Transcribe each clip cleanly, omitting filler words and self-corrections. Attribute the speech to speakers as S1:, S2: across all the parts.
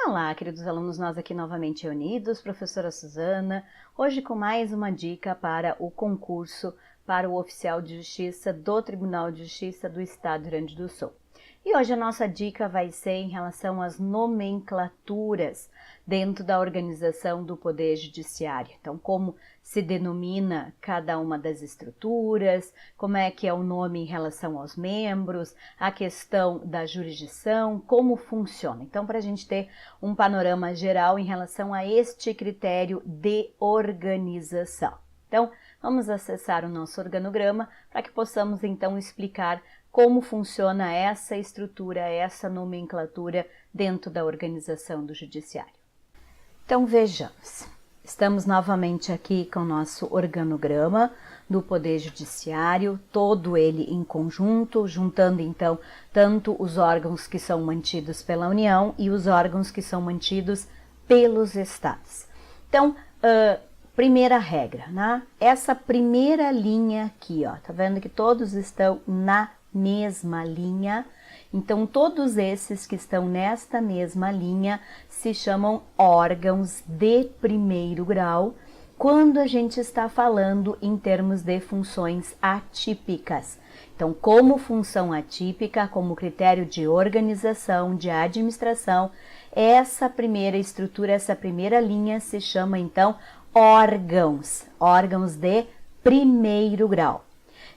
S1: Olá, queridos alunos, nós aqui novamente reunidos, professora Suzana, hoje com mais uma dica para o concurso para o oficial de justiça do Tribunal de Justiça do Estado do Rio Grande do Sul. E hoje a nossa dica vai ser em relação às nomenclaturas dentro da organização do Poder Judiciário. Então, como se denomina cada uma das estruturas, como é que é o nome em relação aos membros, a questão da jurisdição, como funciona. Então, para a gente ter um panorama geral em relação a este critério de organização. Então, vamos acessar o nosso organograma para que possamos então explicar como funciona essa estrutura, essa nomenclatura dentro da organização do Judiciário. Então vejamos, estamos novamente aqui com o nosso organograma do Poder Judiciário, todo ele em conjunto, juntando então tanto os órgãos que são mantidos pela União e os órgãos que são mantidos pelos Estados. Então, primeira regra, né? Essa primeira linha aqui, ó, tá vendo que todos estão na mesma linha, então todos esses que estão nesta mesma linha se chamam órgãos de primeiro grau, quando a gente está falando em termos de funções atípicas. Então, como função atípica, como critério de organização, de administração, essa primeira estrutura, essa primeira linha se chama então órgãos de primeiro grau.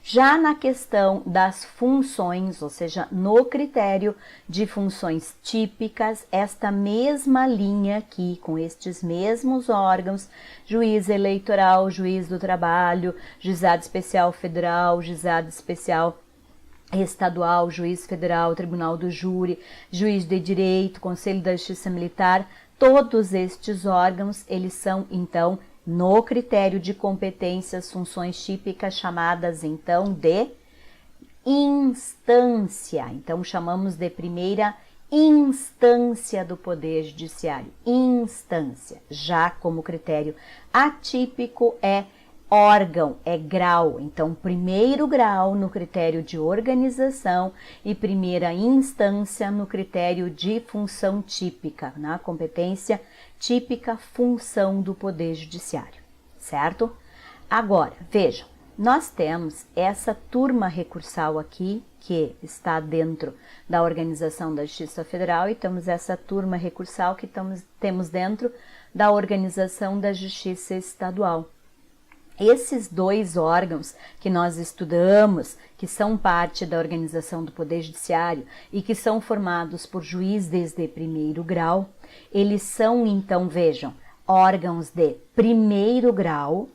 S1: Já na questão das funções, ou seja, no critério de funções típicas, esta mesma linha aqui, com estes mesmos órgãos, juiz eleitoral, juiz do trabalho, juizado especial federal, juizado especial estadual, juiz federal, tribunal do júri, juiz de direito, conselho da justiça militar, todos estes órgãos, eles são então no critério de competências, funções típicas chamadas então de instância. Então chamamos de primeira instância do Poder Judiciário, instância. Já como critério atípico é órgão, é grau. Então primeiro grau no critério de organização e primeira instância no critério de função típica, na competência típica função do Poder Judiciário, certo? Agora, vejam, nós temos essa turma recursal aqui, que está dentro da Organização da Justiça Federal, e temos essa turma recursal que temos dentro da Organização da Justiça Estadual. Esses dois órgãos que nós estudamos, que são parte da organização do Poder Judiciário e que são formados por juízes de primeiro grau, eles são, então, vejam, órgãos de primeiro grau,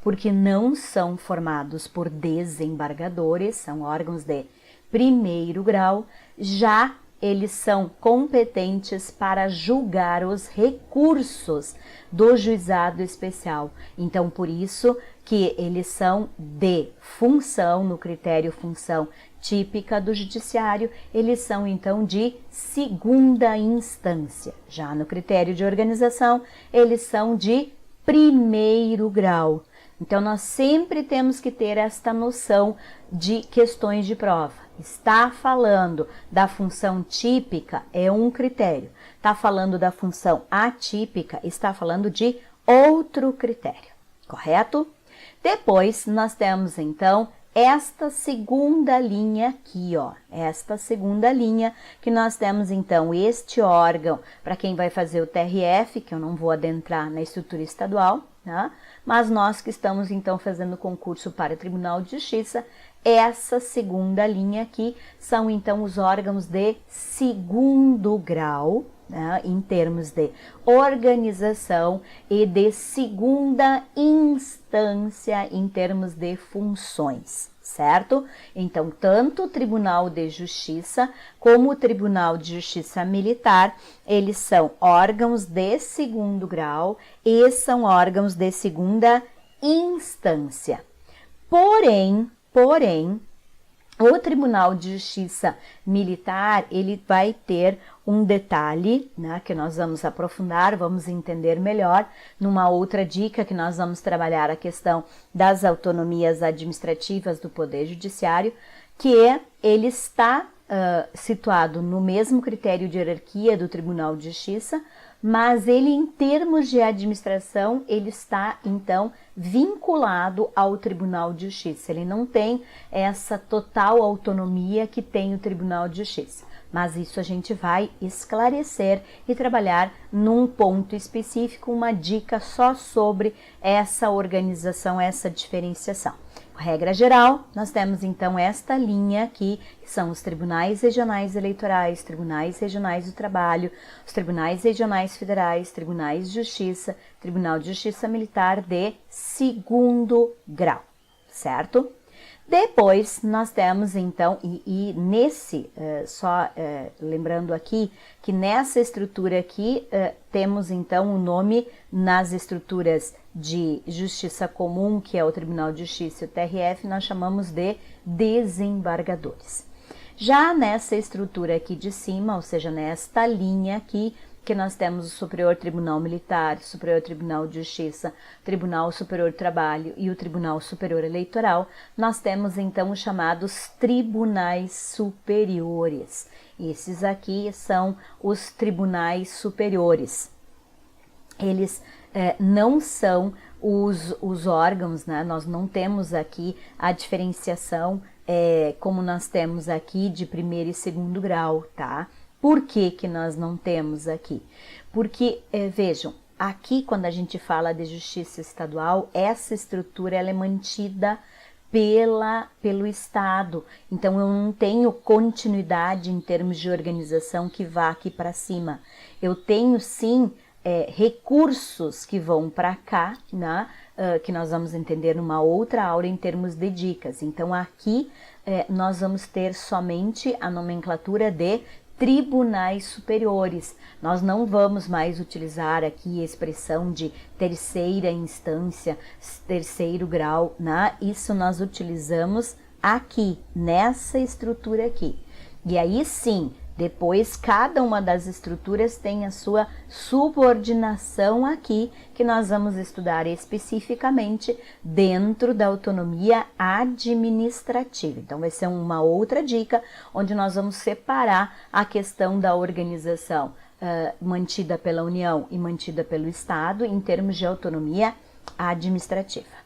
S1: porque não são formados por desembargadores, são órgãos de primeiro grau, já eles são competentes para julgar os recursos do juizado especial. Então, por isso que eles são de função, no critério função típica do judiciário, eles são então de segunda instância. Já no critério de organização, eles são de primeiro grau. Então, nós sempre temos que ter esta noção de questões de prova. Está falando da função típica, é um critério. Está falando da função atípica, está falando de outro critério, correto? Depois, nós temos, então, esta segunda linha aqui, ó. Esta segunda linha que nós temos, então, este órgão, para quem vai fazer o TRF, que eu não vou adentrar na estrutura estadual, né? Mas nós que estamos, então, fazendo o concurso para o Tribunal de Justiça, essa segunda linha aqui são, então, os órgãos de segundo grau, né, em termos de organização e de segunda instância em termos de funções, certo? Então, tanto o Tribunal de Justiça como o Tribunal de Justiça Militar, eles são órgãos de segundo grau e são órgãos de segunda instância. Porém, o Tribunal de Justiça Militar, ele vai ter um detalhe, né, que nós vamos aprofundar, vamos entender melhor numa outra dica que nós vamos trabalhar a questão das autonomias administrativas do Poder Judiciário, que ele está situado no mesmo critério de hierarquia do Tribunal de Justiça, mas ele, em termos de administração, ele está, então, vinculado ao Tribunal de Justiça. Ele não tem essa total autonomia que tem o Tribunal de Justiça. Mas isso a gente vai esclarecer e trabalhar num ponto específico, uma dica só sobre essa organização, essa diferenciação. Regra geral, nós temos então esta linha aqui, que são os tribunais regionais eleitorais, tribunais regionais do trabalho, os tribunais regionais federais, tribunais de justiça, Tribunal de Justiça Militar de segundo grau, certo? Depois nós temos então, lembrando aqui, que nessa estrutura aqui temos então o nome nas estruturas de justiça comum, que é o Tribunal de Justiça e o TRF, nós chamamos de desembargadores. Já nessa estrutura aqui de cima, ou seja, nesta linha aqui, que nós temos o Superior Tribunal Militar, Superior Tribunal de Justiça, Tribunal Superior do Trabalho e o Tribunal Superior Eleitoral, nós temos então os chamados tribunais superiores. Esses aqui são os tribunais superiores. Eles não são os órgãos, né? Nós não temos aqui a diferenciação como nós temos aqui de primeiro e segundo grau, tá? Por que que nós não temos aqui? Porque, vejam, aqui quando a gente fala de justiça estadual, essa estrutura ela é mantida pelo Estado. Então, eu não tenho continuidade em termos de organização que vá aqui para cima. Eu tenho, sim, recursos que vão para cá, né? Que nós vamos entender numa outra aula em termos de dicas. Então, aqui nós vamos ter somente a nomenclatura de tribunais superiores. Nós não vamos mais utilizar aqui a expressão de terceira instância, terceiro grau, né? Isso nós utilizamos aqui, nessa estrutura aqui. E aí sim, depois cada uma das estruturas tem a sua subordinação aqui, que nós vamos estudar especificamente dentro da autonomia administrativa. Então vai ser uma outra dica, onde nós vamos separar a questão da organização mantida pela União e mantida pelo Estado em termos de autonomia administrativa.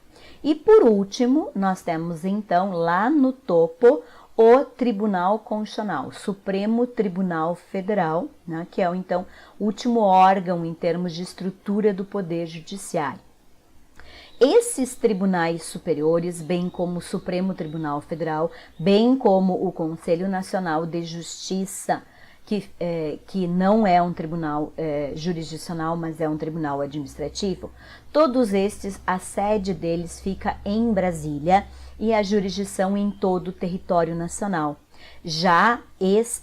S1: E por último, nós temos então lá no topo o Tribunal Constitucional, Supremo Tribunal Federal, né, que é então o último órgão em termos de estrutura do Poder Judiciário. Esses tribunais superiores, bem como o Supremo Tribunal Federal, bem como o Conselho Nacional de Justiça, que não é um tribunal jurisdicional, mas é um tribunal administrativo, todos estes, a sede deles fica em Brasília e a jurisdição em todo o território nacional. Já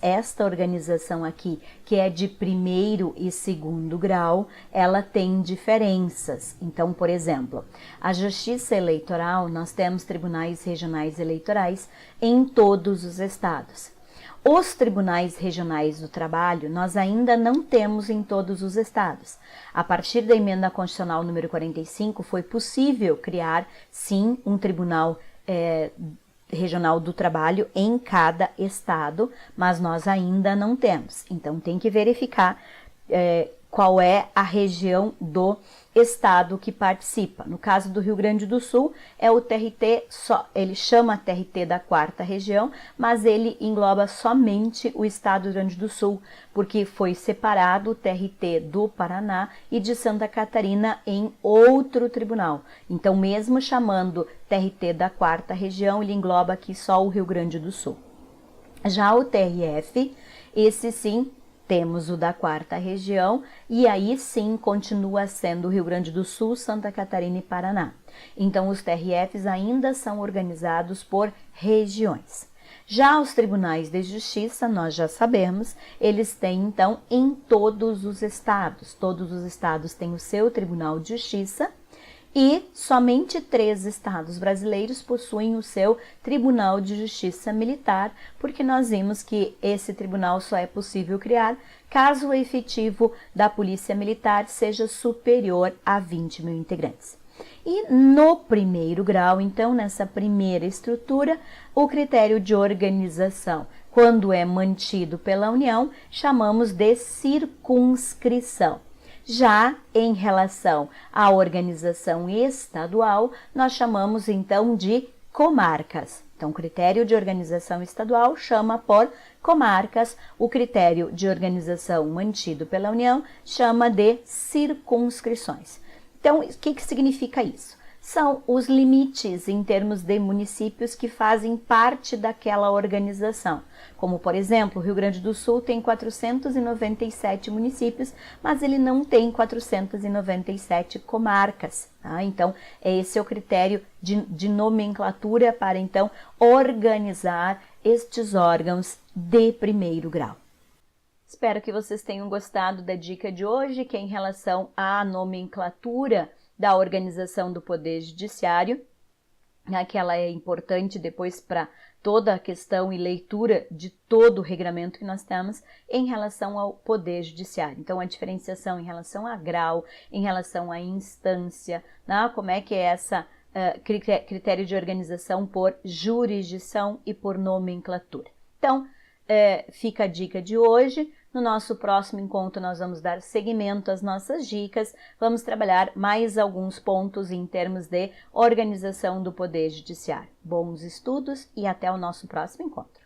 S1: esta organização aqui, que é de primeiro e segundo grau, ela tem diferenças. Então, por exemplo, a Justiça Eleitoral, nós temos tribunais regionais eleitorais em todos os estados. Os tribunais regionais do trabalho, nós ainda não temos em todos os estados. A partir da emenda constitucional número 45, foi possível criar, sim, um tribunal regional do trabalho em cada estado, mas nós ainda não temos. Então, tem que verificar qual é a região do estado que participa. No caso do Rio Grande do Sul, é o TRT, ele chama TRT da 4ª região, mas ele engloba somente o estado do Rio Grande do Sul, porque foi separado o TRT do Paraná e de Santa Catarina em outro tribunal. Então, mesmo chamando TRT da 4ª região, ele engloba aqui só o Rio Grande do Sul. Já o TRF, esse sim, temos o da 4ª região e aí sim continua sendo o Rio Grande do Sul, Santa Catarina e Paraná. Então, os TRFs ainda são organizados por regiões. Já os tribunais de justiça, nós já sabemos, eles têm então em todos os estados. Todos os estados têm o seu tribunal de justiça e somente 3 estados brasileiros possuem o seu Tribunal de Justiça Militar, porque nós vimos que esse tribunal só é possível criar caso o efetivo da Polícia Militar seja superior a 20 mil integrantes. E no primeiro grau, então, nessa primeira estrutura, o critério de organização. Quando é mantido pela União, chamamos de circunscrição. Já em relação à organização estadual, nós chamamos então de comarcas. Então, o critério de organização estadual chama por comarcas, o critério de organização mantido pela União chama de circunscrições. Então, o que significa isso? São os limites em termos de municípios que fazem parte daquela organização. Como, por exemplo, o Rio Grande do Sul tem 497 municípios, mas ele não tem 497 comarcas. Tá? Então, esse é o critério de nomenclatura para, então, organizar estes órgãos de primeiro grau. Espero que vocês tenham gostado da dica de hoje, que é em relação à nomenclatura da organização do Poder Judiciário, que ela é importante depois para toda a questão e leitura de todo o regramento que nós temos em relação ao Poder Judiciário. Então, a diferenciação em relação a grau, em relação à instância, né? Como é que é essa critério de organização por jurisdição e por nomenclatura. Então, fica a dica de hoje. No nosso próximo encontro, nós vamos dar seguimento às nossas dicas, vamos trabalhar mais alguns pontos em termos de organização do Poder Judiciário. Bons estudos e até o nosso próximo encontro.